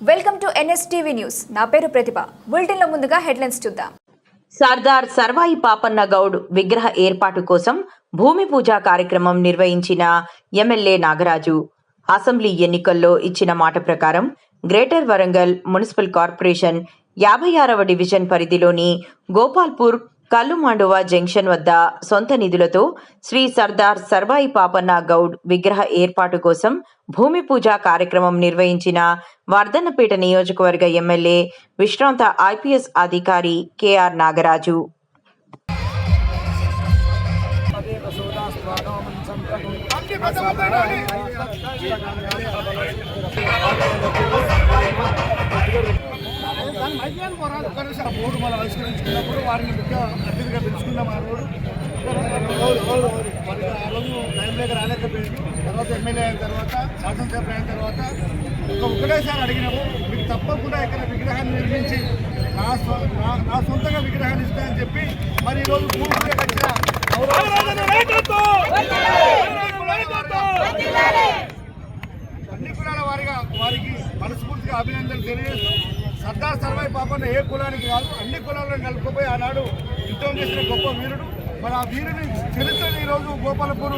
Welcome to NSTV news. నా పేరు ప్రతిభ. బులెటిన్లో ముందుగా హెడ్లైన్స్ చూద్దాం. సర్దార్ సర్వాయి పాపన్న గౌడ్ విగ్రహ ఏర్పాటు కోసం భూమి పూజ కార్యక్రమం నిర్వహించిన ఎమ్మెల్యే నాగరాజు అసెంబ్లీ ఎన్నికల్లో ఇచ్చిన మాట ప్రకారం గ్రేటర్ వరంగల్ మున్సిపల్ కార్పొరేషన్ 56వ డివిజన్ పరిధిలోని గోపాల్పూర్ కల్లుమాండువ జంక్షన్ వద్ద సొంత నిధులతో శ్రీ సర్దార్ సర్వాయి పాపన్న గౌడ్ విగ్రహ ఏర్పాటు కోసం భూమి పూజ కార్యక్రమం నిర్వహించిన వర్ధన్నపేట నియోజకవర్గ ఎమ్మెల్యే విశ్రాంత ఐపీఎస్ అధికారి కేఆర్ నాగరాజు. మూడు మనం ఆవిష్కరించుకున్నప్పుడు వారిని ముఖ్య అతిథిగా పిలుచుకున్నాం. ఆ రోజు వారికి ఆ రోజు టైం లేక రాలేకపోయింది. తర్వాత ఎమ్మెల్యే అయిన తర్వాత శాసనసభ అయిన తర్వాత ఒకటేసారి అడిగినాము, మీకు తప్పకుండా ఇక్కడ విగ్రహాన్ని నిర్మించి నా సొంతంగా విగ్రహాన్ని ఇస్తానని చెప్పి మరి ఈరోజు పూర్తిగా వచ్చిన అన్ని కులాల వారికి మనస్ఫూర్తిగా అభినందనలు తెలియజేస్తూ సర్దార్ సర్వాయి పాపన్న ఏ కులానికి కాదు అన్ని కులాలను కలుపుకుపోయి ఆనాడు యుద్ధం చేసిన గొప్ప వీరుడు. మరి ఆ వీరుని చరిత్రని ఈరోజు గోపాలపూర్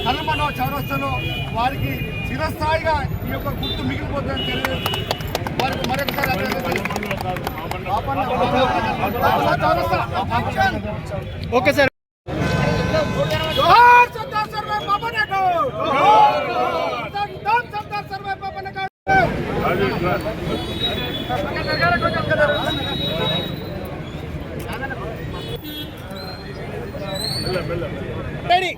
కల్లుమండవ చౌరస్తాలో వారికి చిరస్థాయిగా ఈ యొక్క గుర్తు మిగిలిపోతుందని తెలియజేస్తూ వారికి మరొకసారి okay sir. Sardar Sarvai Papanna Goud, Sardar Sarvai Papanna Goud. Ready.